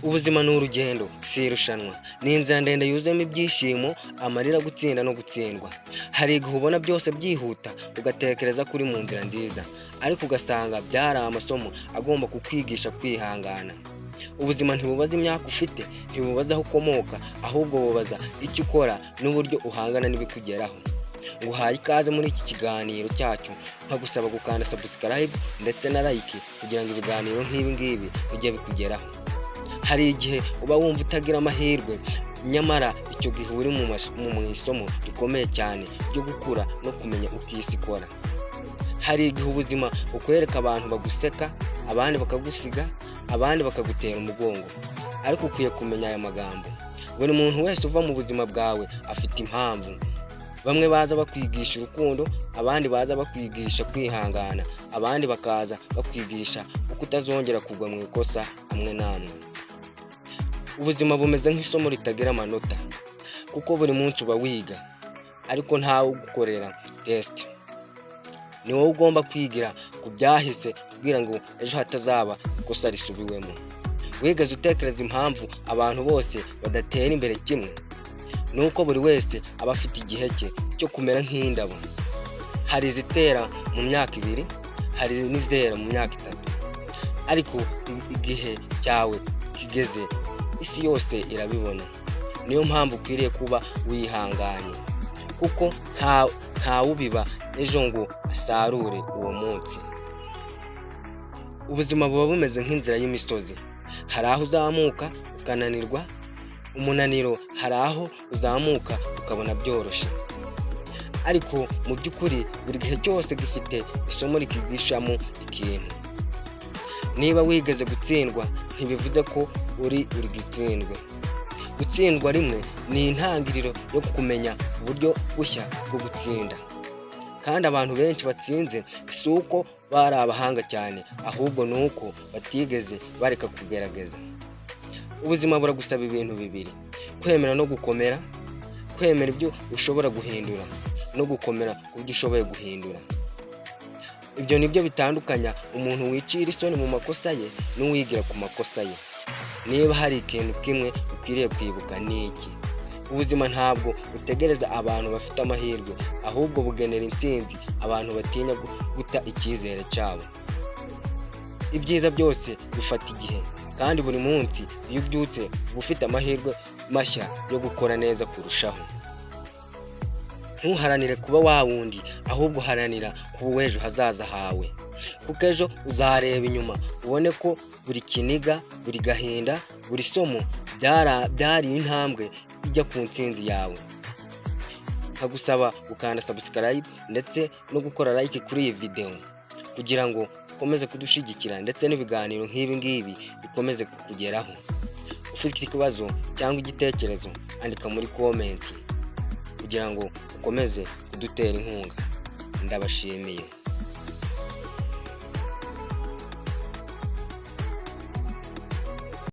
Ubuzima ni urugendo, si irushanwa. Ni inzira ndende yuzuyemo ibyishimo, amarira, gutsinda no gutsindwa. Hari igihe ubona byose byihuta, ugatekereza ko uri mu nzira nziza, ariko ugasanga byari amasomo agomba kukwigisha kwihangana. Ubuzima ntibubaza imyaka ufite, ntibubaza aho ukomoka, ahubwo bubaza icyo ukora n'uburyo uhangana n'ibikugeraho. Nguhaye ikaze muri iki kiganiro cyacu, nkagusaba gukanda subscribe ndetse na like kugira ngo ibiganiro nk'ibi ngibi bijye bikugeraho. Hari igihe uba wumva utagira amahirwe, nyamara icyo gihe uri mu isomo rikomeye cyane ryo gukura no kumenya uko isi ikora. Hari igihe ubuzima bukwereka abantu baguseka, abandi bakagusiga, abandi bakagutera umugongo, ariko ukwiye kumenya aya magambo. Buri muntu wese uva mu buzima bwawe afite impamvu. Bamwe baza bakwigisha urukundo, abandi baza bakwigisha kwihangana, abandi bakaza bakwigisha uko utazongera kugwa mu ikosa amwe n'amwe. Ubuzima bumeze nk'isomo ritagira amanota, kuko buri munsi uba wiga, ariko ntawe ugukorera test. Ni wowe ugomba kwigira ku byahise kugira ngo ejo hatazaba ikosa risubiwemo. Wigeze utekereza impamvu abantu bose badatera imbere kimwe? Nuko buri wese aba afite igihe cye cyo kumera nk'indabo. Hari izitera mu myaka 2, hari n'izera mu myaka 3, ariko igihe cyawe kigeze isi yose irabibona. Niyo mpamvu ukwiriye kuba wihanganye, kuko nta ubiba ejo ngo asarure uwo munsi. Ubuzima buba bumeze nk'inzira y'imisozi. Hari aho uzamuka ukananirwa umunaniro, hari aho uzamuka ukabona byoroshye, ariko mu by'ukuri buri gihe cyose gifite isomo rikigishamo ikintu. Niba wigeze gutsindwa, ntibivuze ko uri gitsindwe. Gutsindwa rimwe ni intangiriro yo kumenya uburyo bushya bwo gutsinda. Kandi abantu benshi batsinze si uko bari abahanga cyane, ahubwo ni uko batigeze bareka kugerageza. Ubuzima buragusaba ibintu bibiri: kwemera no gukomera. Kwemera ibyo ushobora guhindura no gukomera ku byo ushoboye guhindura. Ibyo nibyo bitandukanya umuntu wicira isoni mu makosa ye n'uwigira ku makosa ye. Niba hari ikintu kimwe ukwiriye kwibuka ni iki: ubuzima ntabwo butegereza abantu bafite amahirwe, ahubwo bugenera intsinzi abantu batinya guta icyizere cyabo. Ibyiza byose bifata igihe, kandi buri munsi iyo ubyutse uba ufite amahirwe mashya yo gukora neza kurushaho. Ntuharanire kuba wa wundi, ahubwo haranira kuba uw'ejo hazaza hawe, kuko ejo uzareba inyuma ubone ko buri kiniga, buri gahinda, buri somo byari intambwe ijya ku ntsinzi yawe. Nkagusaba gukanda subscribe ndetse no gukora like kuri iyi video kugira ngo ukomeze kudushigikira ndetse n'ibiganiro nk'ibi ngibi bikomeze kukugeraho. Ufite ikibazo cyangwa igitekerezo, andika muri comment kugira ngo ukomeze kudutera inkunga. Ndabashimiye.